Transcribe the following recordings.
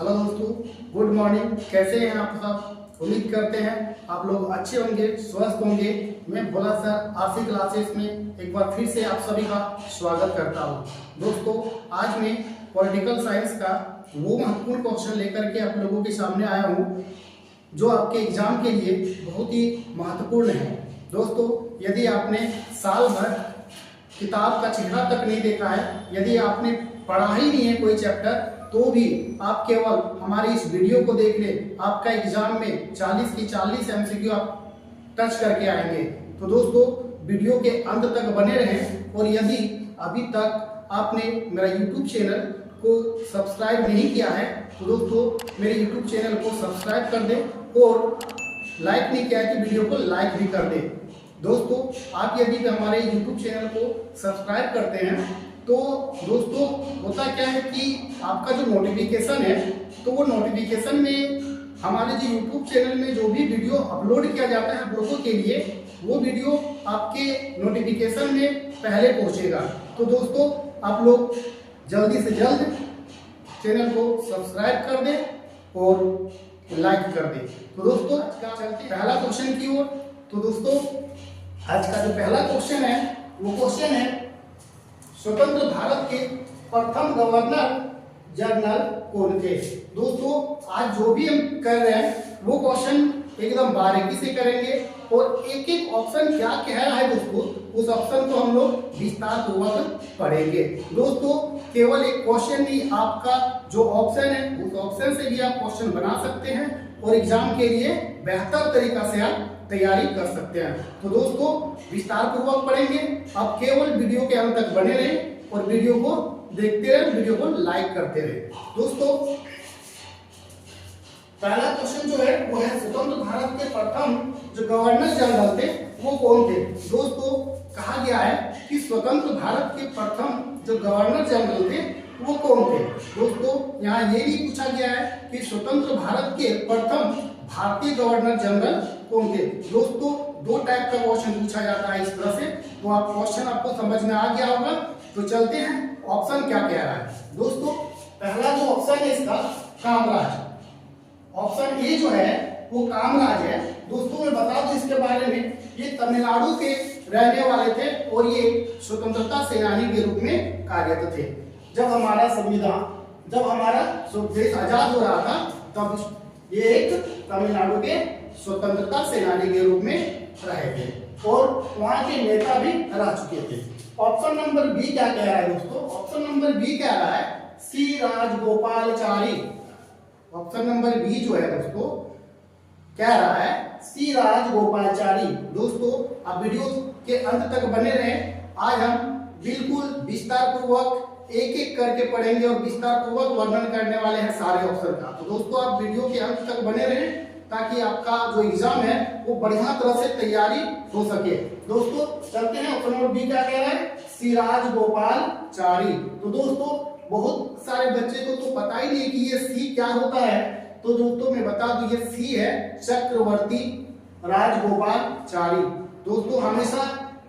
Hello दोस्तों, good morning. कैसे हैं आप सब? उम्मीद करते हैं आप लोग अच्छे होंगे, स्वस्थ होंगे। मैं भोला सर आरसी क्लासेस में एक बार फिर से आप सभी का स्वागत करता हूं। दोस्तों, आज मैं पॉलिटिकल साइंस का वो महत्वपूर्ण क्वेश्चन लेकर के आप लोगों के सामने आया हूं जो आपके एग्जाम के लिए बहुत ही महत्वपूर्ण है। दोस्तों, यदि आपने साल भर किताब का चेहरा तक नहीं देखा है, यदि आपने पढ़ा ही नहीं है कोई चैप्टर, तो भी आप केवल हमारी इस वीडियो को देख ले, आपका एग्जाम में 40 की 40 एमसीक्यू आप टच करके आएंगे। तो दोस्तों, वीडियो के अंत तक बने रहें। और यदि अभी तक आपने मेरा यूट्यूब चैनल को सब्सक्राइब नहीं किया है तो दोस्तों मेरे यूट्यूब चैनल को सब्सक्राइब कर दें और लाइक नहीं किया है तो वीडियो को लाइक भी कर दें। दोस्तों, आप यदि हमारे यूट्यूब चैनल को सब्सक्राइब करते हैं तो दोस्तों होता क्या है कि आपका जो नोटिफिकेशन है, तो वो नोटिफिकेशन में हमारे जो यूट्यूब चैनल में जो भी वीडियो अपलोड किया जाता है आप लोगों के लिए, वो वीडियो आपके नोटिफिकेशन में पहले पहुंचेगा। तो दोस्तों, आप लोग जल्दी से जल्द चैनल को सब्सक्राइब कर दें और लाइक कर दें। तो दोस्तों, चलते हैं पहला क्वेश्चन की ओर। तो दोस्तों, आज का जो पहला क्वेश्चन है वो क्वेश्चन है, स्वतंत्र भारत के प्रथम गवर्नर जनरल कौन थे? दोस्तों, आज जो भी हम कर रहे हैं वो क्वेश्चन एकदम बारीकी से करेंगे और एक एक ऑप्शन क्या कह रहा है दोस्तों, उस ऑप्शन को हम लोग विस्तार पूर्वक पढ़ेंगे। दोस्तों, केवल एक क्वेश्चन नहीं, आपका जो ऑप्शन है उस ऑप्शन से भी आप क्वेश्चन बना सकते हैं और एग्जाम के लिए बेहतर तरीका से आप तैयारी कर सकते हैं। तो दोस्तों, विस्तार पूर्वक पढ़ेंगे। आप केवल वीडियो के अंत तक बने रहें और वीडियो को देखते रहे, वीडियो को लाइक करते रहे। दोस्तों, पहला क्वेश्चन जो है वो है, स्वतंत्र भारत के प्रथम जो गवर्नर जनरल थे वो कौन थे? दोस्तों, कहा गया है कि स्वतंत्र भारत के प्रथम जो गवर्नर जनरल थे वो कौन थे? दोस्तों, यहाँ ये भी पूछा गया है कि स्वतंत्र भारत के प्रथम भारतीय गवर्नर जनरल कौन थे? दोस्तों, दो टाइप का क्वेश्चन पूछा जाता है इस तरह से। तो आप क्वेश्चन आपको समझ में आ गया होगा। तो चलते हैं ऑप्शन क्या कह रहा है। दोस्तों, पहला जो ऑप्शन है इसका कामराज, ऑप्शन ए जो है वो कामराज है। दोस्तों, मैं बता दूं इसके बारे में, ये तमिलनाडु के रहने वाले थे और ये स्वतंत्रता सेनानी के रूप में कार्यरत थे। जब हमारा संविधान, जब हमारा देश आजाद हो रहा था, तब ये एक तमिलनाडु के स्वतंत्रता सेनानी के रूप में रहे थे और वहां के नेता भी रह चुके थे। ऑप्शन नंबर बी क्या कह रहा है दोस्तों? ऑप्शन नंबर बी कह रहा है सी राजगोपालचारी। ऑप्शन नंबर बी जो है दोस्तों कह रहा है सी राजगोपालचारी। दोस्तों, आप वीडियो के अंत तक बने रहें। आज हम बिल्कुल विस्तार पूर्वक एक एक करके पढ़ेंगे और विस्तार पूर्वक वर्णन करने वाले हैं सारे ऑप्शन का। तो दोस्तों, आप वीडियो के अंत तक बने रहें ताकि आपका जो एग्जाम है वो बढ़िया तरह से तैयारी हो सके। दोस्तों, चलते हैं ऑप्शन नंबर बी क्या कह रहा है, सी राजगोपालचारी। तो दोस्तों, बहुत सारे बच्चे को तो पता ही नहीं कि ये सी क्या होता है। तो दोस्तों, मैं बता दूं, ये सी है चक्रवर्ती राजगोपालचारी। दोस्तों, हमेशा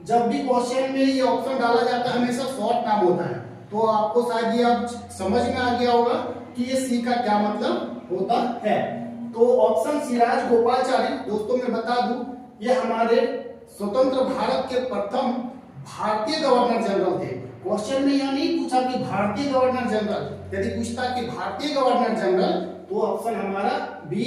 जब भी क्वेश्चन में ये ऑप्शन डाला जाता है हमेशा शॉर्ट नाम होता है। तो आपको शायद ये अब समझ में आ गया होगा कि ये सी का क्या मतलब होता है। तो ऑप्शन सी राजगोपालचारी। दोस्तों, मैं बता दूं, ये हमारे स्वतंत्र भारत के प्रथम भारतीय गवर्नर जनरल थे। क्वेश्चन में यह नहीं पूछा कि भारतीय गवर्नर जनरल, यदि पूछता कि भारतीय गवर्नर जनरल तो ऑप्शन हमारा बी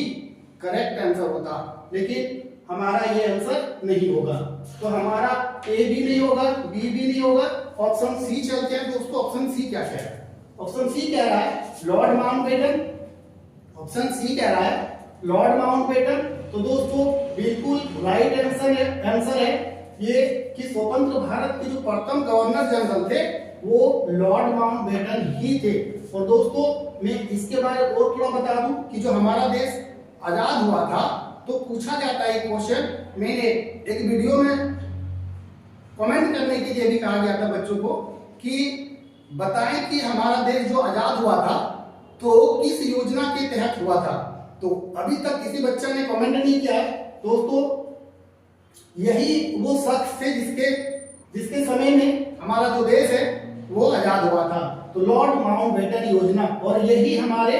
करेक्ट आंसर होता, लेकिन हमारा ये आंसर नहीं होगा। तो हमारा ए भी नहीं होगा, बी भी नहीं होगा, ऑप्शन सी चलते हैं। दोस्तों, ऑप्शन सी क्या कह रहा है? ऑप्शन सी कह रहा है लॉर्ड माउंटबेटन। ऑप्शन सी कह रहा है लॉर्ड माउंटबेटन। तो दोस्तों, बिल्कुल राइट आंसर है ये कि स्वतंत्र भारत के जो प्रथम गवर्नर जनरल थे वो लॉर्ड माउंटबेटन ही थे। और दोस्तों, मैं इसके बारे में और थोड़ा बता दूं कि जो हमारा देश आजाद हुआ था तो पूछा जाता है क्वेश्चन, मैंने एक वीडियो में कमेंट करने के लिए भी कहा गया था बच्चों को कि बताएं कि हमारा देश जो आजाद हुआ था तो किस योजना के तहत हुआ था। तो अभी तक किसी बच्चे ने कमेंट नहीं किया है। दोस्तों, यही वो शख्स थे जिसके समय में हमारा जो देश है वो आजाद हुआ था। तो लॉर्ड माउंटबेटन योजना, और यही हमारे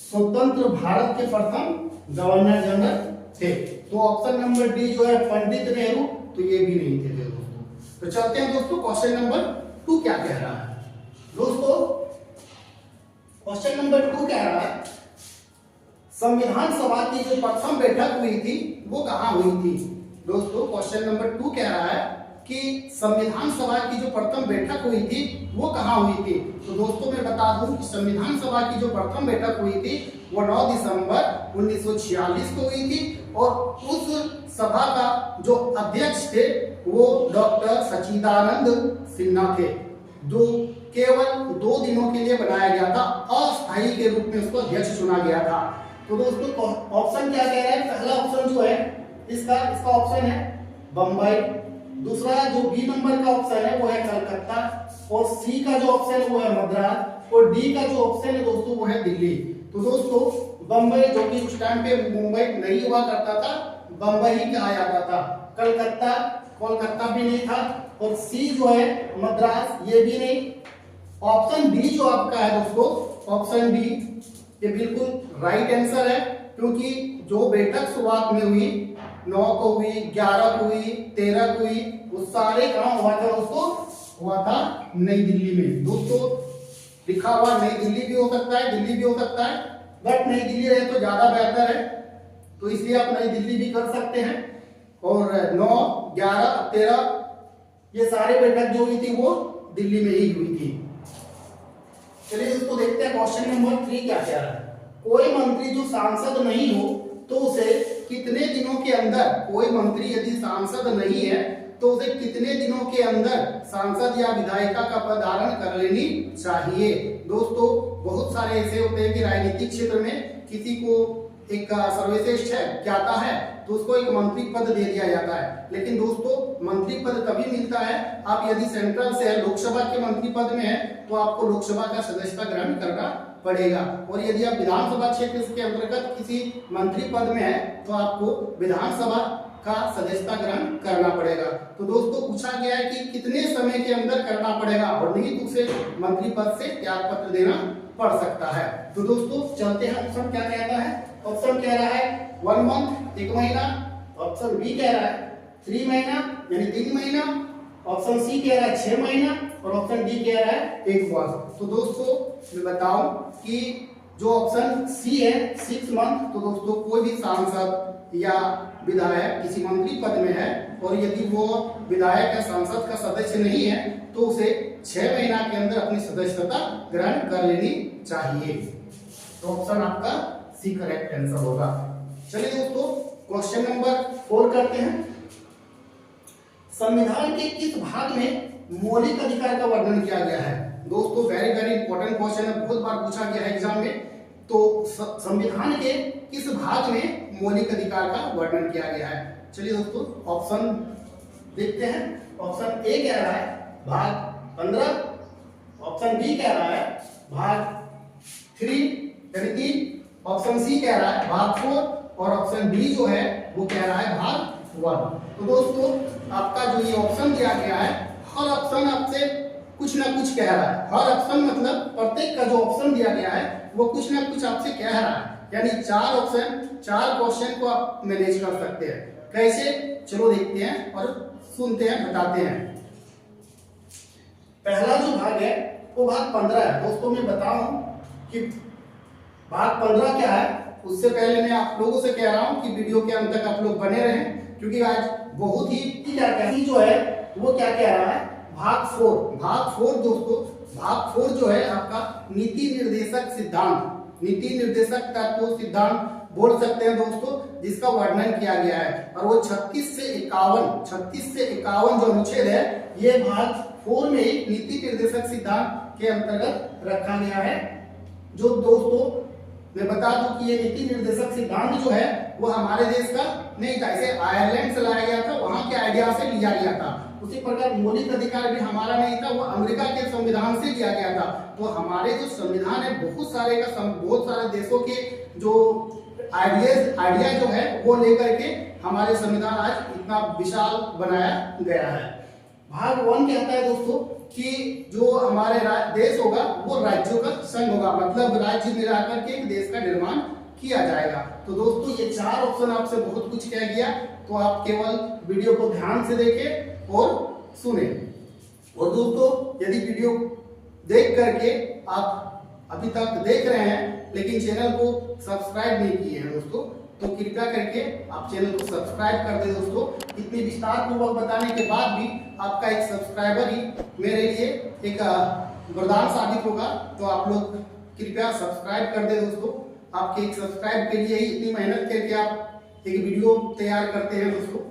स्वतंत्र भारत के प्रथम गवर्नर जनरल थे। तो ऑप्शन नंबर डी जो है पंडित नेहरू, तो ये भी नहीं थे दोस्तों। तो चलते हैं दोस्तों क्वेश्चन नंबर 2 क्या कह रहा है। दोस्तों क्वेश्चन नंबर 2 कह रहा है संविधान सभा की जो प्रथम बैठक हुई थी वो कहाँ हुई थी। दोस्तों क्वेश्चन नंबर 2 कह रहा है कि संविधान सभा की जो प्रथम बैठक हुई थी वो कहाँ हुई थी। तो दोस्तों मैं बता दूं कि संविधान सभा की जो प्रथम बैठक हुई थी वो 9 दिसंबर 1946 को हुई थी और उस सभा का जो अध्यक्ष थे वो डॉक्टर सच्चिदानंद सिन्हा थे, जो केवल 2 दिनों के लिए बनाया गया था, अस्थायी के रूप में उसको अध्यक्ष चुना गया था। तो दोस्तों ऑप्शन क्या कह रहा है, पहला ऑप्शन जो है इसका ऑप्शन है बंबई, दूसरा जो बी नंबर का ऑप्शन है वो है कलकत्ता, और सी का जो ऑप्शन है वो है मद्रास, और डी का जो ऑप्शन है दोस्तों वो है दिल्ली। तो दोस्तों बंबई जो कि उस टाइम पे मुंबई नहीं हुआ करता था, बंबई ही कहा जाता था, कोलकाता भी नहीं था, और सी जो है मद्रास ये भी नहीं। ऑप्शन डी जो आपका है दोस्तों, ऑप्शन डी ये बिल्कुल राइट आंसर है, क्योंकि जो बैठक शुरुआत में हुई 9 को हुई, 11 को हुई, 13 को हुई, वो सारे कहाँ हुआ था दोस्तों, हुआ था नई दिल्ली में। दोस्तों लिखा हुआ नई दिल्ली भी हो सकता है, दिल्ली भी हो सकता है, बट नई दिल्ली रहे तो ज्यादा बेहतर है, तो इसलिए आप नई दिल्ली भी कर सकते हैं। और 9, 11, 13 ये सारे बैठक जो हुई थी वो दिल्ली में ही हुई थी। चलिए दोस्तों देखते हैं क्वेश्चन नंबर 3 क्या कह रहा है। कोई मंत्री जो सांसद नहीं हो तो उसे कितने दिनों के अंदर, कोई मंत्री यदि सांसद नहीं है तो उसे कितने दिनों के अंदर सांसद या विधायिका का पद धारण कर लेनी चाहिए। दोस्तों बहुत सारे ऐसे होते हैं कि राजनीतिक क्षेत्र में किसी को एक सर्वश्रेष्ठ है क्या आता है तो उसको एक मंत्री पद दे दिया जाता है, लेकिन दोस्तों मंत्री पद तभी मिलता है आप यदि सेंट्रल से है, लोकसभा के मंत्री पद में है तो आपको लोकसभा का सदस्यता ग्रहण करना पड़ेगा, और यदि आप विधानसभा क्षेत्र के अंतर्गत किसी मंत्री पद में है तो आपको विधानसभा का सदस्यता ग्रहण करना पड़ेगा। तो दोस्तों पूछा गया है कि कितने समय के अंदर करना पड़ेगा, और नहीं तो उसे मंत्री पद से त्याग पत्र देना पड़ सकता है। तो दोस्तों चलते हैं, ऑप्शन क्या कहता है। ऑप्शन कह रहा है 1 मंथ 1 महीना, ऑप्शन बी कह रहा है 3 महीना यानी 3 महीना, ऑप्शन सी कह रहा है 6 महीना, और ऑप्शन डी कह रहा है 1 वर्ष। तो दोस्तों मैं बताऊं कि जो ऑप्शन सी है 6 मंथ, तो दोस्तों कोई भी सांसद या विधायक किसी मंत्री पद में है और यदि वो विधायक या सांसद का सदस्य नहीं है तो उसे 6 महीना के अंदर अपनी सदस्यता ग्रहण कर लेनी चाहिए। तो ऑप्शन आपका सी करेक्ट आंसर होगा। चलिए दोस्तों क्वेश्चन नंबर 4 करते हैं। संविधान के किस भाग में मौलिक अधिकार का वर्णन किया गया है। दोस्तों वेरी इंपॉर्टेंट क्वेश्चन है, बहुत बार पूछा गया है एग्जाम में। तो संविधान के किस भाग में मौलिक अधिकार का वर्णन किया गया है। चलिए दोस्तों ऑप्शन देखते हैं। ऑप्शन ए कह रहा है भाग 15, ऑप्शन बी कह रहा है भाग 3 यानी 3, ऑप्शन सी कह रहा है भाग 4, और ऑप्शन डी जो है वो कह रहा है भाग 1। तो दोस्तों आपका जो ये ऑप्शन दिया गया है, हर ऑप्शन आपसे कुछ ना कुछ कह रहा है। हर ऑप्शन मतलब प्रत्येक का जो ऑप्शन दिया गया है वो कुछ ना कुछ आपसे कह रहा है, यानी 4 ऑप्शन 4 क्वेश्चन को आप मैनेज कर सकते हैं। कैसे, चलो देखते हैं और सुनते हैं, बताते हैं। पहला जो भाग है वो भाग 15 है। दोस्तों मैं बताऊं कि भाग 15 क्या है, उससे पहले मैं आप लोगों से कह रहा हूं कि वीडियो के अंत तक आप लोग बने रहें, क्योंकि आज बहुत ही जो है वो क्या कह रहा है भाग 4 दोस्तों, भाग 4 जो है आपका नीति निर्देशक सिद्धांत, नीति निर्देशक तत्व सिद्धांत बोल सकते हैं दोस्तों, जिसका वर्णन किया गया है। और वो 36 से 51 जो अनुच्छेद है ये भाग 4 में नीति निर्देशक सिद्धांत के अंतर्गत रखा गया है। जो दोस्तों मैं बता दूं कि ये नीति निर्देशक सिद्धांत जो है वो हमारे देश का नहीं था, इसे आयरलैंड से लाया गया था, वहां के आइडिया से लिया गया था। उसी प्रकार मौलिक अधिकार भी हमारा नहीं था, वो अमेरिका के संविधान से लिया गया था। तो हमारे जो संविधान है बहुत सारे देशों के जो आइडिया जो है वो लेकर के हमारे संविधान आज इतना विशाल बनाया गया है। भाग 1 कहता है दोस्तों कि जो हमारे देश होगा वो राज्यों का संघ होगा, मतलब राज्य मिलाकर के एक देश का निर्माण किया जाएगा। तो दोस्तों ये 4 ऑप्शन आपसे बहुत कुछ कह गया, तो आप केवल वीडियो को ध्यान से देखें और सुने। और दोस्तों यदि वीडियो देख करके आप अभी तक देख रहे हैं लेकिन चैनल को सब्सक्राइब नहीं किए हैं दोस्तों, तो कृपया करके आप चैनल को सब्सक्राइब कर दें दोस्तों। इतनी विस्तार पूर्वक बताने के बाद भी आपका एक सब्सक्राइबर ही मेरे लिए एक वरदान साबित होगा, तो आप लोग कृपया सब्सक्राइब कर दें दोस्तों। आपके एक सब्सक्राइब के लिए ही इतनी मेहनत करके आप एक वीडियो तैयार करते हैं दोस्तों।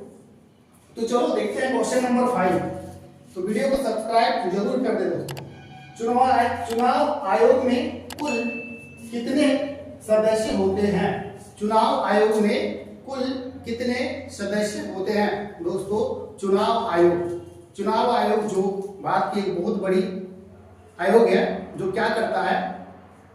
तो चलो देखते हैं क्वेश्चन नंबर 5। तो वीडियो को सब्सक्राइब जरूर कर दें दोस्तों। चुनाव आयोग में कुल कितने सदस्य होते हैं? चुनाव आयोग में कुल कितने सदस्य होते हैं दोस्तों? चुनाव आयोग जो भारत की एक बहुत बड़ी आयोग है, जो क्या करता है,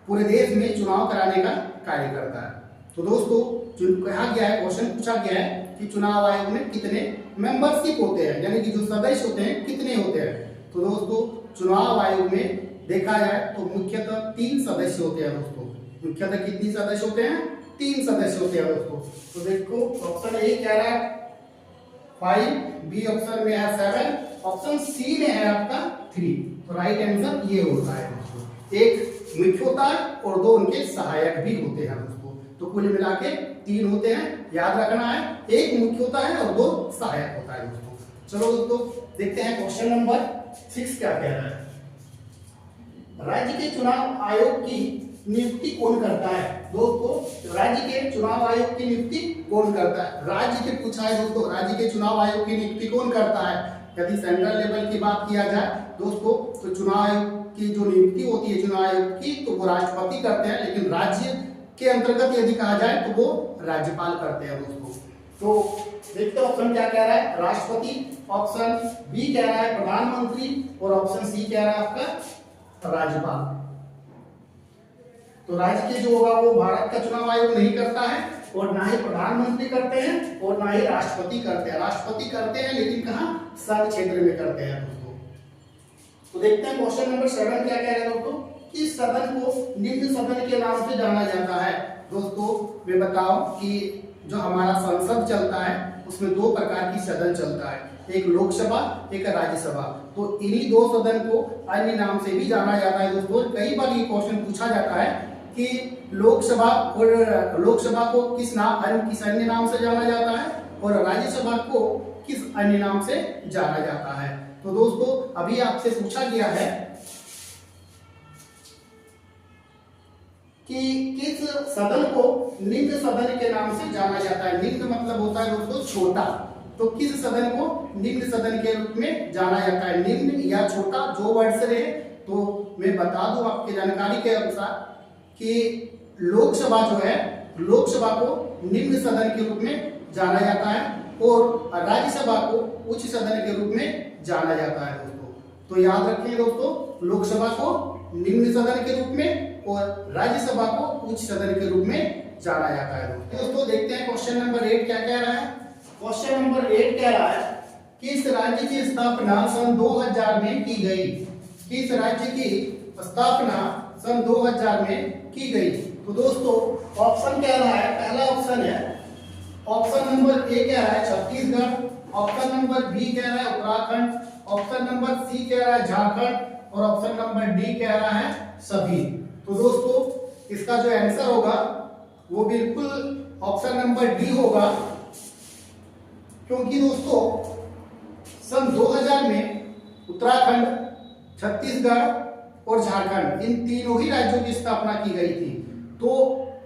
पूरे देश में चुनाव कराने का कार्य करता है। तो दोस्तों कहा गया है, क्वेश्चन पूछा गया है कि चुनाव आयोग में कितने मेंबरशिप होते हैं, यानी कि जो सदस्य होते हैं कितने होते हैं। तो दोस्तों चुनाव आयोग में देखा जाए तो मुख्यतः 3 सदस्य होते हैं दोस्तों। मुख्यतः कितने सदस्य होते हैं? 3 सदस्य होते हैं दोस्तों। तो देखो ऑप्शन ए कह रहा है 5, बी ऑप्शन में है 7, ऑप्शन सी में है आपका 3। तो राइट आंसर ये होता है दोस्तों। एक मुख्य होता है और 2 उनके सहायक भी होते हैं दोस्तों। तो कुल मिला के 3 होते हैं, याद रखना है। एक मुख्य होता है और 2 सहायक होता है दोस्तों। चलो दोस्तों देखते हैं क्वेश्चन नंबर 6 क्या कह रहा है। राज्य के चुनाव आयोग की नियुक्ति कौन करता है दोस्तों? राज्य के चुनाव आयोग की नियुक्ति कौन करता है? राज्य के पूछा है दोस्तों, राज्य के चुनाव आयोग की नियुक्ति कौन करता है? यदि सेंट्रल लेवल की बात किया जाए दोस्तों, तो चुनाव आयोग की जो नियुक्ति होती है चुनाव आयोग की, तो वो राष्ट्रपति करते हैं, लेकिन राज्य के अंतर्गत यदि कहा जाए तो वो राज्यपाल करते हैं दोस्तों। तो देखते हैं ऑप्शन क्या कह रहा है, राष्ट्रपति, ऑप्शन बी कह रहा है प्रधानमंत्री, और ऑप्शन सी कह रहा है आपका राज्यपाल। तो राज्य के जो होगा वो भारत का चुनाव आयोग नहीं करता है, और ना ही प्रधानमंत्री करते हैं और ना ही राष्ट्रपति करते हैं। राष्ट्रपति करते हैं लेकिन कहां? संघ क्षेत्र में करते हैं दोस्तों। तो देखते हैं क्वेश्चन नंबर 7 क्या कह रहे हैं दोस्तों, कि सदन को निम्न सदन के नाम से जाना जाता है दोस्तों। मैं बताऊं कि जो हमारा संसद चलता है उसमें 2 प्रकार की सदन चलता है, एक लोकसभा, एक राज्यसभा। तो इन्हीं 2 सदन को अन्य नाम से भी जाना जाता है दोस्तों। कई बार ये क्वेश्चन पूछा जाता है कि लोकसभा को किस अन्य नाम से जाना जाता है और राज्यसभा को किस अन्य नाम से जाना जाता है। तो दोस्तों अभी आपसे पूछा गया है कि किस सदन को निम्न सदन के नाम से जाना जाता है। निम्न मतलब होता है दोस्तों छोटा, तो किस सदन को निम्न सदन के रूप में जाना जाता है? निम्न या छोटा जो वर्ड से रहे। तो मैं बता दूं आपकी जानकारी के अनुसार कि लोकसभा जो है, लोकसभा को निम्न सदन के रूप में जाना जाता है और राज्यसभा को उच्च सदन के रूप में जाना जाता है दोस्तों। तो याद रखिए दोस्तों, लोकसभा को निम्न सदन के रूप में और राज्यसभा को उच्च सदन के रूप में जाना जाता है दोस्तों। देखते हैं क्वेश्चन नंबर 8 क्या कह रहा है। क्वेश्चन नंबर 8 कह रहा है किस राज्य की स्थापना सन 2000 में की गई? किस राज्य की स्थापना सन 2000 में की गई? तो दोस्तों ऑप्शन कह रहा है, पहला ऑप्शन है, ऑप्शन नंबर ए कह रहा है छत्तीसगढ़, ऑप्शन नंबर बी कह रहा है उत्तराखंड, ऑप्शन नंबर सी कह रहा है झारखंड और ऑप्शन नंबर डी कह रहा है सभी। तो दोस्तों इसका जो आंसर होगा वो बिल्कुल ऑप्शन नंबर डी होगा, क्योंकि दोस्तों सन 2000 में उत्तराखंड, छत्तीसगढ़ और झारखंड इन तीनों ही राज्यों की स्थापना की गई थी। तो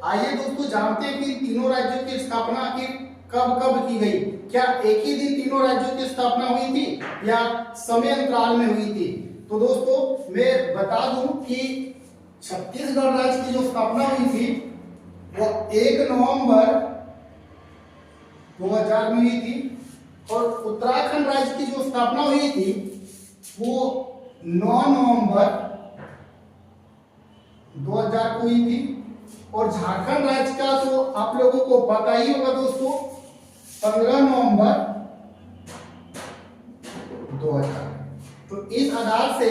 आइए दोस्तों जानते हैं कि तीनों राज्यों की स्थापना आखिर कब कब की गई। क्या एक ही दिन तीनों राज्यों की स्थापना हुई थी या समय अंतराल में हुई थी? तो दोस्तों मैं बता दूं कि छत्तीसगढ़ राज्य की जो स्थापना हुई थी वो 1 नवंबर 2000 में हुई थी और उत्तराखंड राज्य की जो स्थापना हुई थी वो 9 नवंबर 2000 को हुई थी और झारखंड राज्य का तो आप लोगों को पता ही होगा दोस्तों 15 नवंबर 2000। तो इस आधार से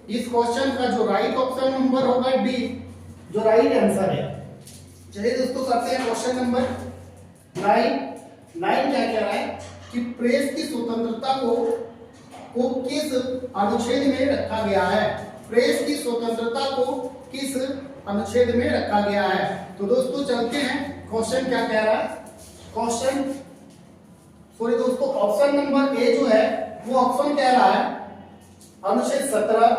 इस क्वेश्चन का जो राइट ऑप्शन नंबर होगा डी, जो राइट आंसर है। चलिए दोस्तों करते हैं क्वेश्चन नंबर 9 क्या कह रहा है कि प्रेस की स्वतंत्रता को किस अनुच्छेद में रखा गया है। प्रेस की स्वतंत्रता को किस अनुच्छेद में रखा गया है। तो दोस्तों चलते हैं क्वेश्चन क्या कह रहा है। क्वेश्चन सॉरी दोस्तों, ऑप्शन नंबर ए जो है वो ऑप्शन कह रहा है अनुच्छेद 17,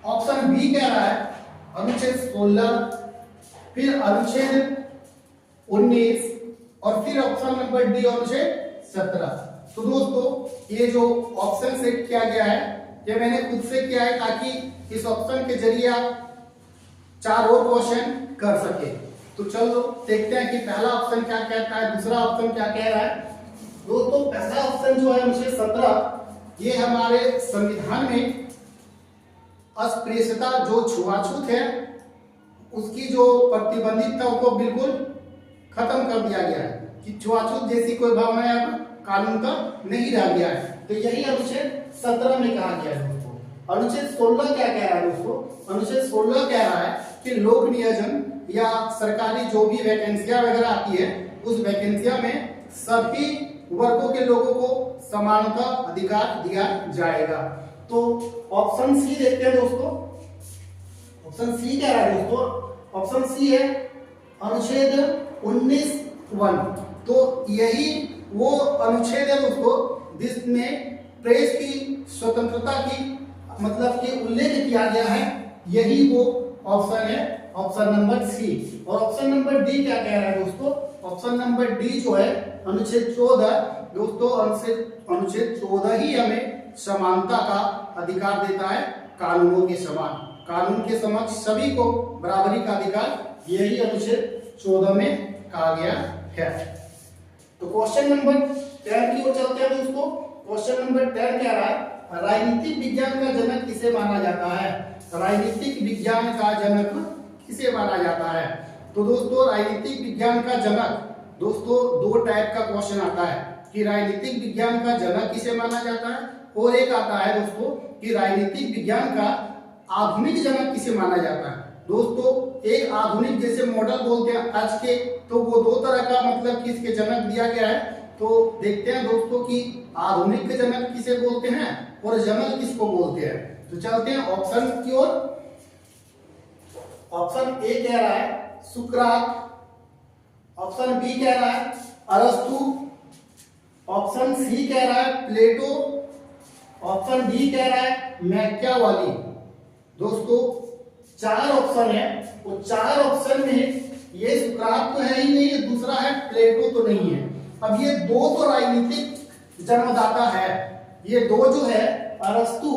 ऑप्शन बी कह रहा है अनुच्छेद 16, फिर अनुच्छेद 19 और फिर ऑप्शन नंबर डी अनुच्छेद 17। तो दोस्तों ये जो ऑप्शन सेट किया गया है ये मैंने खुद से किया है ताकि इस ऑप्शन के जरिए आप 4 और क्वेश्चन कर सके। तो चलो देखते हैं कि पहला ऑप्शन क्या कहता है, दूसरा ऑप्शन क्या कह रहा है। दोस्तों पहला ऑप्शन जो है अनुच्छेद 17 ये हमारे संविधान में अस्पृश्यता जो छुआछूत है उसकी जो प्रतिबंधित था उसको बिल्कुल खत्म कर दिया गया है कि छुआछूत जैसी कोई भावना अब कानून का नहीं रह गया है। तो यही अनुच्छेद 17 में कहा गया है दोस्तों। अनुच्छेद 16 क्या कह रहा है दोस्तों, अनुच्छेद 16 कह रहा है कि लोक नियोजन या सरकारी जो भी वैकेंसियां वगैरह आती है उस वैकेंसिया में सभी वर्गों के लोगों को समानता अधिकार दिया जाएगा। तो ऑप्शन सी देखते हैं दोस्तों। ऑप्शन सी कह रहा है दोस्तों, ऑप्शन सी है अनुच्छेद 19(1). तो यही वो अनुच्छेद है दोस्तों जिसमें प्रेस की स्वतंत्रता की मतलब कि उल्लेख किया गया है। यही वो ऑप्शन है, ऑप्शन नंबर सी। और ऑप्शन नंबर डी क्या कह रहा है दोस्तों, ऑप्शन नंबर डी जो है अनुच्छेद 14 दोस्तों, अनुच्छेद 14 ही हमें समानता का अधिकार देता है कानूनों के समान, कानून के समक्ष सभी को बराबरी का अधिकार यही अनुच्छेद 14 में कहा गया है। तो क्वेश्चन नंबर 10 की ओर चलते हैं दोस्तों। क्वेश्चन नंबर 10 कह रहा है राजनीतिक विज्ञान का जनक किसे माना जाता है। राजनीतिक विज्ञान का जनक किसे माना जाता है। तो दोस्तों राजनीतिक विज्ञान का जनक दोस्तों 2 टाइप का क्वेश्चन आता है कि राजनीतिक विज्ञान का जनक किसे माना जाता है, और एक आता है दोस्तों कि राजनीतिक विज्ञान का आधुनिक जनक किसे माना जाता है। दोस्तों एक आधुनिक जैसे मॉडल बोलते हैं आज के, तो वो 2 तरह का मतलब कि इसके जनक दिया गया है। तो देखते हैं दोस्तों कि आधुनिक के जनक किसे बोलते हैं और जनक किसको बोलते हैं। तो चलते हैं ऑप्शन की ओर। ऑप्शन ए कह रहा है सुकरात, ऑप्शन बी कह रहा है अरस्तु, ऑप्शन सी कह रहा है प्लेटो, ऑप्शन डी कह रहा है मैकियावेली। दोस्तों 4 ऑप्शन है, वो 4 ऑप्शन में ये सुकरात तो है ही नहीं, दूसरा है प्लेटो तो नहीं है। अब ये 2 तो राजनीतिक जन्मदाता है, ये 2 जो है अरस्तु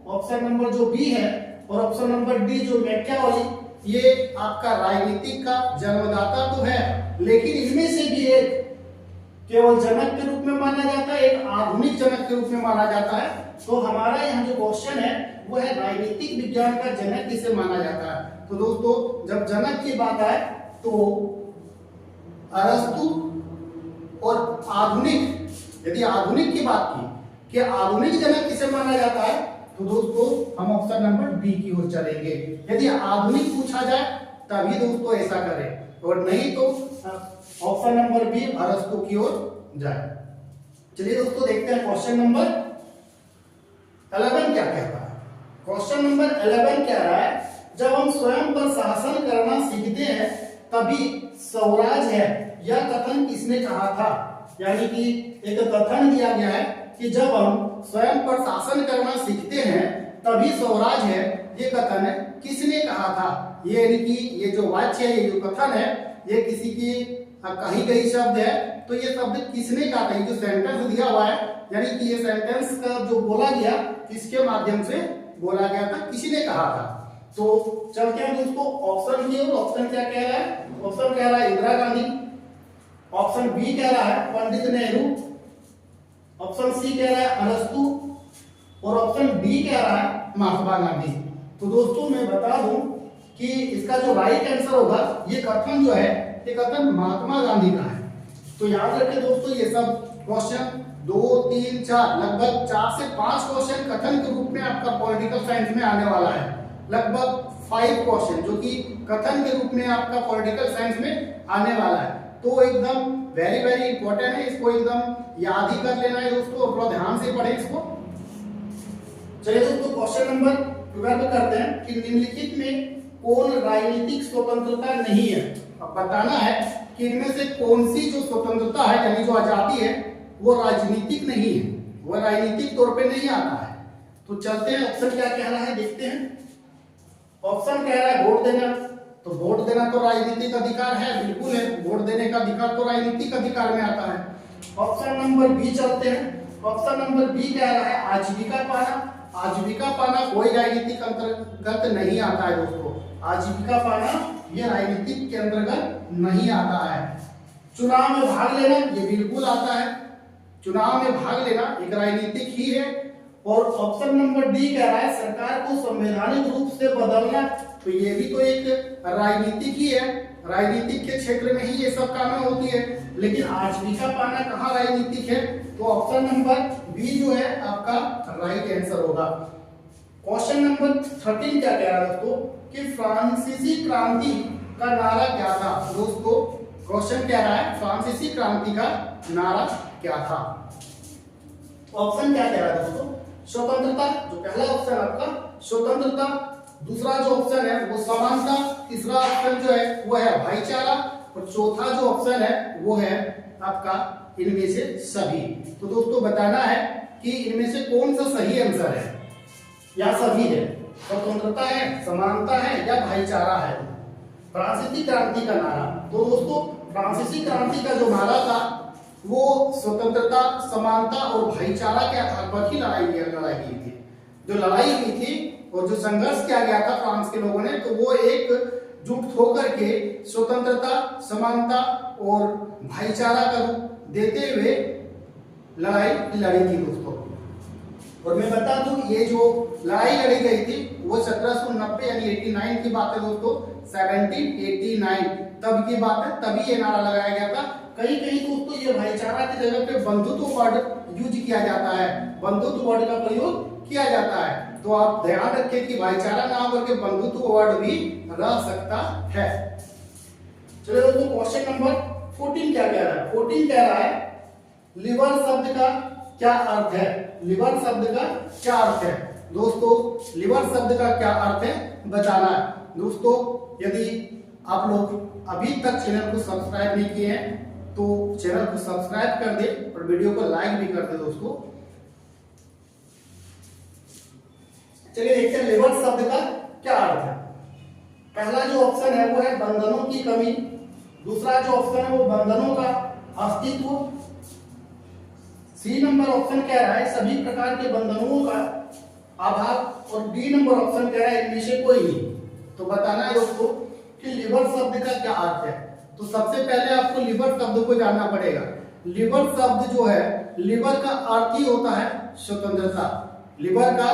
ऑप्शन नंबर जो बी है और ऑप्शन नंबर डी जो मैकियावेली, ये आपका राजनीतिक का जन्मदाता तो है, लेकिन इनमें से भी एक केवल जनक के रूप में माना जाता है, एक आधुनिक जनक के रूप में माना जाता है। तो हमारा यहाँ जो क्वेश्चन है वो है राजनीतिक विज्ञान का जनक किसे माना जाता है। तो दोस्तों जब जनक की बात आए तो अरस्तु, और आधुनिक यदि आधुनिक की बात की कि आधुनिक जनक किसे माना जाता है तो दोस्तों हम ऑप्शन नंबर बी की ओर चलेंगे। यदि आधुनिक पूछा जाए तभी दोस्तों ऐसा करें, और नहीं तो ऑप्शन नंबर बी अरस्तु की ओर जाए। चलिए दोस्तों देखते हैं क्वेश्चन नंबर 11 क्या कहता है। क्वेश्चन नंबर 11 कह रहा है जब हम स्वयं पर शासन करना सीखते हैं तभी स्वराज है, यह कथन किसने कहा था। यानी कि एक कथन दिया गया है कि जब हम स्वयं पर शासन करना सीखते हैं तभी स्वराज है, ये कथन किसने कहा था। ये यानी कि ये जो वाक्य है, ये जो कथन है, ये किसी की कही गई शब्द है। तो ये शब्द किसने कहा था, ये जो सेंटेंस दिया हुआ है, यानी कि ये सेंटेंस का जो बोला गया किसके माध्यम से बोला गया था, किसने कहा था। तो चलते हैं दोस्तों ऑप्शन की ओर। ऑप्शन क्या कह रहा है, ऑप्शन कह रहा है इंदिरा गांधी, ऑप्शन बी कह रहा है पंडित नेहरू, ऑप्शन सी कह रहा है अरस्तु, और ऑप्शन डी कह रहा है महात्मा गांधी। तो दोस्तों मैं बता दूं कि इसका जो राइट आंसर होगा, ये कथन जो है ये कथन महात्मा गांधी का है। तो याद रखें दोस्तों ये सब क्वेश्चन 2 3 4 लगभग 4 से 5 क्वेश्चन कथन के रूप में आपका पॉलिटिकल साइंस में आने वाला है। लगभग 5 क्वेश्चन जो कि कथन के रूप में आपका पॉलिटिकल साइंस में आने वाला है। तो एकदम वेरी वेरी इंपॉर्टेंट है, इसको एकदम याद ही कर लेना है दोस्तों, और थोड़ा ध्यान से पढ़ें इसको। चलिए दोस्तों क्वेश्चन नंबर 12 करते हैं कि निम्नलिखित में कौन राजनीतिक स्वतंत्रता नहीं है। अब बताना है कि इनमें से कौन सी जो स्वतंत्रता है यानी जो आजादी है वो राजनीतिक नहीं है, वो राजनीतिक तौर पे नहीं आता है। तो चलते हैं ऑप्शन क्या कह रहा है देखते हैं। ऑप्शन कह रहा है वोट देना, तो वोट देना तो राजनीतिक अधिकार है, बिल्कुल है, वोट देने का अधिकार तो राजनीतिक अधिकार में आता है। ऑप्शन नंबर बी चलते हैं। ऑप्शन नंबर बी कह रहा है आजीविका पाना। आजीविका पाना कोई राजनीतिक अंतर्गत नहीं आता है दोस्तों, आजीविका पाना यह राजनीतिक के अंतर्गत नहीं आता है। चुनाव में भाग लेना ये बिल्कुल आता है, चुनाव में भाग लेना एक राजनीतिक ही है। और ऑप्शन नंबर डी कह रहा है सरकार को संवैधानिक रूप से बदलना, तो ये भी तो एक राजनीतिक ही है, राजनीतिक के क्षेत्र में ही ये सब कामें होती है। लेकिन आजीविका पाना कहाँ राजनीतिक है, तो ऑप्शन नंबर बी जो है आपका राइट आंसर होगा। क्वेश्चन नंबर 13 क्या कह रहा है दोस्तों कि फ्रांसीसी क्रांति का नारा क्या था। दोस्तों क्वेश्चन कह रहा है फ्रांसीसी क्रांति का नारा क्या था। ऑप्शन क्या कह रहा है दोस्तों, स्वतंत्रता, जो पहला ऑप्शन आपका स्वतंत्रता, दूसरा जो ऑप्शन है वो समानता, तीसरा ऑप्शन जो है वो है भाईचारा, और चौथा जो ऑप्शन है वो है आपका इनमें से सभी। तो दोस्तों बताना है कि इनमें से कौन सा सही आंसर है, या सभी है, स्वतंत्रता है, समानता है या भाईचारा है। फ्रांसीसी क्रांति का नारा, तो दोस्तों फ्रांसीसी क्रांति का जो नारा था वो स्वतंत्रता, समानता और भाईचारा के आधार पर ही लड़ाई हुई थी। जो लड़ाई हुई थी और जो संघर्ष किया गया था फ्रांस के लोगों ने, तो वो एकजुट होकर के स्वतंत्रता, समानता और भाईचारा का रूप देते हुए लड़ाई लड़ी थी दोस्तों। और मैं बता दूं ये जो लड़ाई लड़ी गई थी वो 1790 यानी 89 की बात है दोस्तों, 1789 तब की बात है, तभी ये नारा लगाया गया था। कहीं कहीं दोस्तों ये भाईचारा की जगह पे बंधुत्व वर्ड यूज किया जाता है, बंधुत्व वर्ड का प्रयोग किया जाता है। तो आप ध्यान रखें कि भाईचारा ना होकर के बंधुत्व वर्ड भी रह सकता है। चलिए दोस्तों क्वेश्चन नंबर 14 क्या कह रहा है। 14 कह रहा है लिबर शब्द का क्या अर्थ है। लिबर शब्द का क्या अर्थ है दोस्तों, लिबर शब्द का क्या अर्थ है बताना है दोस्तों। यदि आप लोग अभी तक चैनल को सब्सक्राइब नहीं किए हैं तो चैनल को सब्सक्राइब कर दे और वीडियो को लाइक भी कर दे दोस्तों। चलिए देखते हैं लिबर शब्द का क्या अर्थ है। पहला जो ऑप्शन है वो है बंधनों की कमी, दूसरा जो ऑप्शन है वो बंधनों का अस्तित्व, सी नंबर ऑप्शन कह रहा है सभी प्रकार के बंधनों का अभाव, और डी नंबर ऑप्शन कह रहा है इनमें से कोई नहीं। तो बताना है दोस्तों कि लिबर शब्द का क्या अर्थ है। तो सबसे पहले आपको लिबर शब्द को जानना पड़ेगा। लिबर शब्द जो है, लिबर का अर्थ ही होता है स्वतंत्रता। लिबर का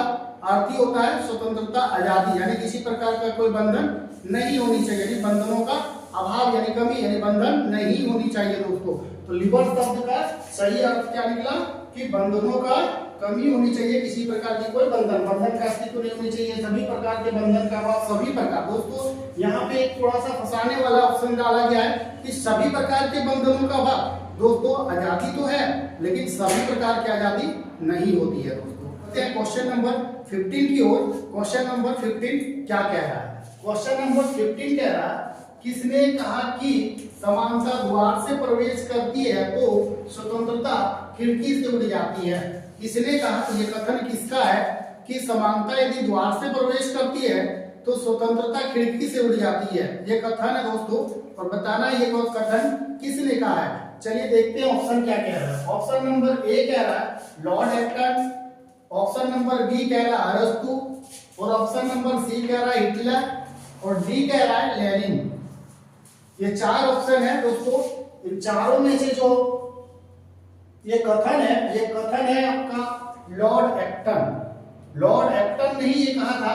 अर्थ ही होता है स्वतंत्रता, आजादी, यानी किसी प्रकार का कोई बंधन नहीं होनी चाहिए, यानी बंधनों का अभाव यानी कमी, यानी बंधन नहीं होनी चाहिए दोस्तों। तो लिबर शब्द का सही अर्थ क्या निकला कि बंधनों का कमी होनी चाहिए, किसी प्रकार की कोई बंधन का अस्तित्व नहीं होनी चाहिए, सभी प्रकार के बंधन का अभाव, सभी प्रकार। दोस्तों यहाँ पे एक थोड़ा सा फंसाने वाला ऑप्शन डाला गया है कि सभी प्रकार के बंधनों का अभाव। दोस्तों आजादी तो है लेकिन सभी प्रकार की आजादी नहीं होती है दोस्तों। क्वेश्चन नंबर 15 की ओर। क्वेश्चन नंबर 15 क्या कह रहा है। क्वेश्चन नंबर 15 कह रहा है किसने कहा कि समानता द्वार से प्रवेश करती है तो स्वतंत्रता खिड़की से उड़ जाती है। किसने कहा, ये कथन किसका है कि समानता यदि द्वार से प्रवेश करती है तो स्वतंत्रता खिड़की से उड़ जाती है। ये कथन है दोस्तों, और बताना ये कथन किसने कहा है। चलिए देखते हैं ऑप्शन क्या कह रहा है। ऑप्शन नंबर ए कह रहा है Lord Acton, option number B कह रहा है अरस्तु, और ऑप्शन नंबर सी कह रहा है हिटलर, और डी कह रहा है लेनिन। ये चार ऑप्शन है दोस्तों। इन चारों में से जो ये कथन है आपका लॉर्ड एक्टन। लॉर्ड एक्टन ने ही ये कहा था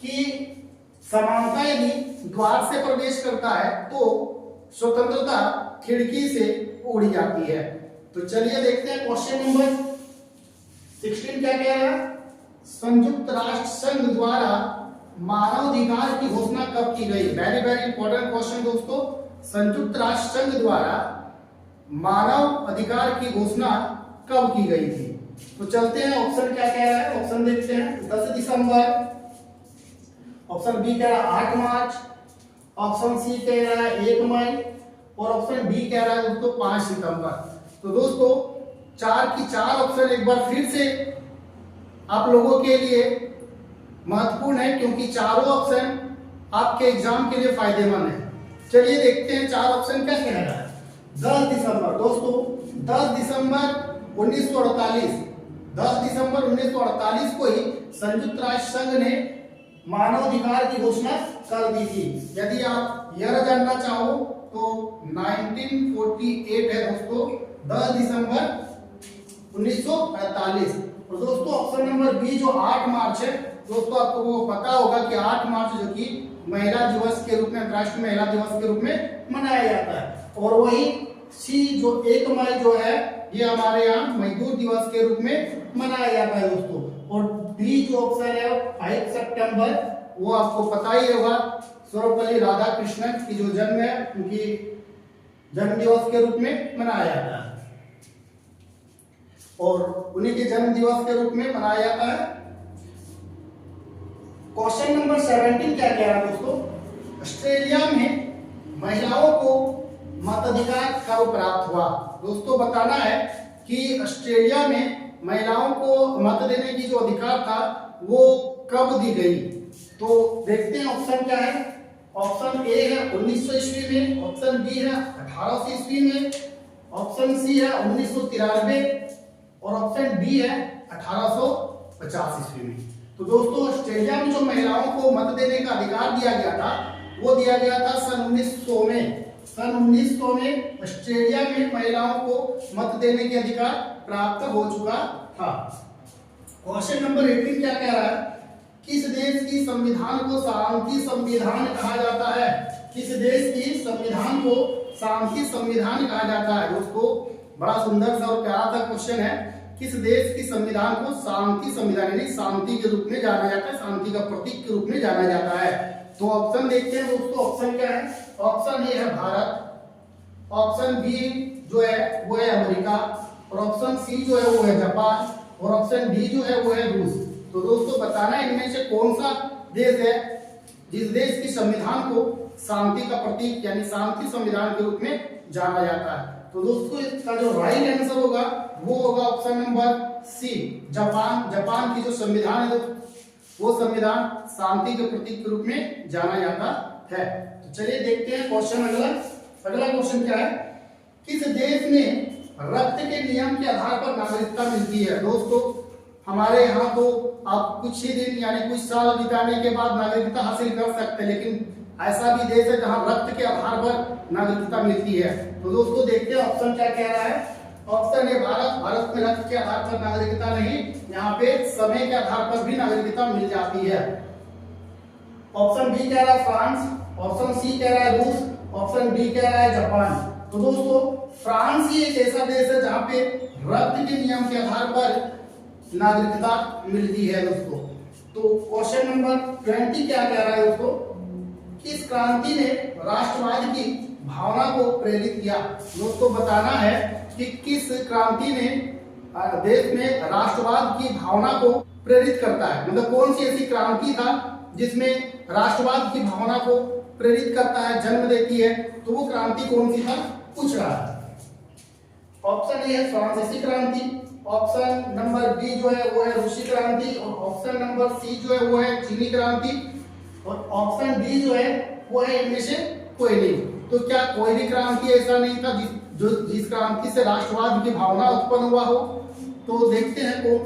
कि समानता यदि द्वार से प्रवेश करता है तो स्वतंत्रता खिड़की से उड़ जाती है। तो चलिए देखते हैं क्वेश्चन नंबर 16 क्या कह रहा है। संयुक्त राष्ट्र संघ द्वारा मानवाधिकार की घोषणा कब की गई। वेरी वेरी इंपॉर्टेंट क्वेश्चन दोस्तों। संयुक्त राष्ट्र संघ द्वारा मानव अधिकार की घोषणा कब की गई थी। तो चलते हैं ऑप्शन क्या कह रहा है, ऑप्शन देखते हैं। 10 दिसंबर, ऑप्शन बी कह रहा है 8 मार्च, ऑप्शन सी कह रहा है 1 मई और ऑप्शन डी कह रहा है दोस्तों 5 सितंबर। तो दोस्तों 4 की 4 ऑप्शन एक बार फिर से आप लोगों के लिए महत्वपूर्ण है, क्योंकि चारों ऑप्शन आपके एग्जाम के लिए फायदेमंद है। चलिए देखते हैं 4 ऑप्शन क्या कह रहा है। 10 दिसंबर दोस्तों, 10 दिसंबर 1948, 10 दिसंबर 1948 को ही संयुक्त राष्ट्र संघ ने मानवाधिकार की घोषणा कर दी थी। यदि आप यह जानना चाहो तो 1948 है दोस्तों, 10 दिसंबर 1948। और दोस्तों ऑप्शन नंबर बी जो 8 मार्च है दोस्तों, आपको वो पता होगा कि 8 मार्च जो कि महिला दिवस के रूप में, अंतर्राष्ट्रीय महिला दिवस के रूप में मनाया जाता है। और वही सी जो 1 मई जो है ये हमारे यहाँ मजदूर दिवस के रूप में मनाया जाता है दोस्तों। और डी जो ऑप्शन है 5 सितंबर, वो आपको पता ही होगा, सर्वपल्ली राधाकृष्णन की जो जन्म है उनकी जन्म दिवस के रूप में मनाया जाता है और उन्हीं के जन्म दिवस के रूप में मनाया जाता है। क्वेश्चन नंबर 17 क्या कह रहा है दोस्तों। ऑस्ट्रेलिया में महिलाओं को मताधिकार कब प्राप्त हुआ। दोस्तों बताना है कि ऑस्ट्रेलिया में महिलाओं को मत देने की जो अधिकार था वो कब दी गई। तो देखते हैं ऑप्शन क्या है। ऑप्शन ए है 1900 ईस्वी में, ऑप्शन बी है 1800 ईस्वी में, ऑप्शन सी है 1993 और ऑप्शन डी है 1850 ईस्वी में। तो दोस्तों ऑस्ट्रेलिया में जो महिलाओं को मत देने का अधिकार दिया गया था वो दिया गया था सन 1900 में। सन 1900 में ऑस्ट्रेलिया में महिलाओं को मत देने के अधिकार प्राप्त हो चुका था। क्वेश्चन नंबर 18 क्या कह रहा है। किस देश की संविधान को शांति संविधान कहा जाता है। किस देश की संविधान को शांति संविधान कहा जाता है। दोस्तों बड़ा सुंदर सा और प्यारा सा क्वेश्चन है। किस देश की संविधान को शांति संविधान यानी शांति के रूप में जाना जाता है, शांति का प्रतीक के रूप में जाना जाता है। तो ऑप्शन देखते हैं दोस्तों, ऑप्शन क्या है। ऑप्शन ए है भारत, ऑप्शन बी जो है वो है अमेरिका और ऑप्शन सी जो है वो है जापान और ऑप्शन डी जो है वो है रूस। तो दोस्तों बताना है इनमें से कौन सा देश है जिस देश की संविधान को शांति का प्रतीक यानी शांति संविधान के रूप में जाना जाता है। तो दोस्तों इसका जो राइट आंसर होगा वो होगा option number C, Japan. Japan की जो संविधान है वो संविधान शांति के प्रतीक के रूप में जाना जाता है। तो चलिए देखते हैं क्वेश्चन अगला। अगला क्वेश्चन क्या है। किस देश में रक्त के नियम के आधार पर नागरिकता मिलती है। दोस्तों हमारे यहाँ तो आप कुछ ही दिन यानी कुछ साल बिताने के बाद नागरिकता हासिल कर सकते हैं, लेकिन ऐसा भी देश है जहाँ रक्त के आधार पर नागरिकता मिलती है। तो दोस्तों देखते हैं ऑप्शन क्या कह रहा है। Option A Bharat. भारत में रक्त के आधार पर नागरिकता नहीं, यहाँ पे समय के आधार पर भी नागरिकता मिल जाती है। ऑप्शन बी कह रहा है फ्रांस, ऑप्शन सी कह रहा है रूस, ऑप्शन डी कह रहा है जापान। तो दोस्तों फ्रांस ही एक ऐसा देश है जहाँ पे रक्त के नियम के आधार पर नागरिकता मिलती है दोस्तों। तो क्वेश्चन नंबर 20 क्या कह रहा है दोस्तों। किस क्रांति ने राष्ट्रवाद की भावना को प्रेरित किया। दोस्तों बताना है कि किस क्रांति ने देश में राष्ट्रवाद की भावना को प्रेरित करता है, मतलब कौन सी ऐसी क्रांति था जिसमें राष्ट्रवाद की भावना को प्रेरित करता है, जन्म देती है। तो वो क्रांति कौन सी था पूछ रहा है। ऑप्शन ए है फ्रांसीसी क्रांति, ऑप्शन नंबर बी जो है वो है रूसी क्रांति और ऑप्शन नंबर सी जो है वो है चीनी क्रांति और ऑप्शन डी जो है वो है इनमें से कोई नहीं। तो क्या कोई भी क्रांति ऐसा नहीं था जिस क्रांति से राष्ट्रवाद की भावना उत्पन्न हुआ हो। तो देखते हैं तो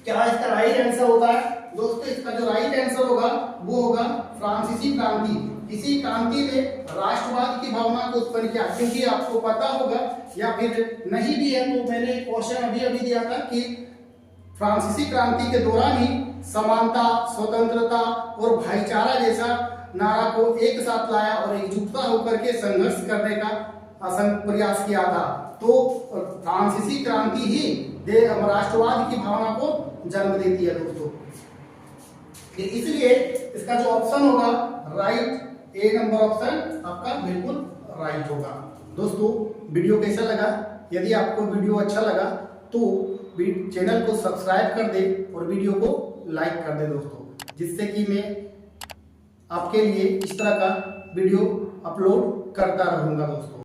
क्या इसका राइट आंसर होता है। दोस्तों इसका जो राइट आंसर होगा वो होगा फ्रांसीसी क्रांति। इसी क्रांति ने राष्ट्रवाद की भावना को उत्पन्न किया, क्योंकि आपको पता होगा या फिर नहीं भी है तो मैंने क्वेश्चन अभी दिया था कि फ्रांसीसी क्रांति के दौरान ही समानता, स्वतंत्रता और भाईचारा जैसा नारा को एक साथ लाया और एकजुटता होकर के संघर्ष करने का असंख्य प्रयास किया था। तो फ्रांसीसी क्रांति ही राष्ट्रवाद की भावना को जन्म देती है दोस्तों। इसलिए इसका जो ऑप्शन होगा राइट, ए नंबर ऑप्शन आपका बिल्कुल राइट होगा। दोस्तों वीडियो कैसा लगा? यदि आपको वीडियो अच्छा लगा तो चैनल को सब्सक्राइब कर दे और वीडियो को लाइक कर दे दोस्तों, जिससे कि मैं आपके लिए इस तरह का वीडियो अपलोड करता रहूंगा दोस्तों।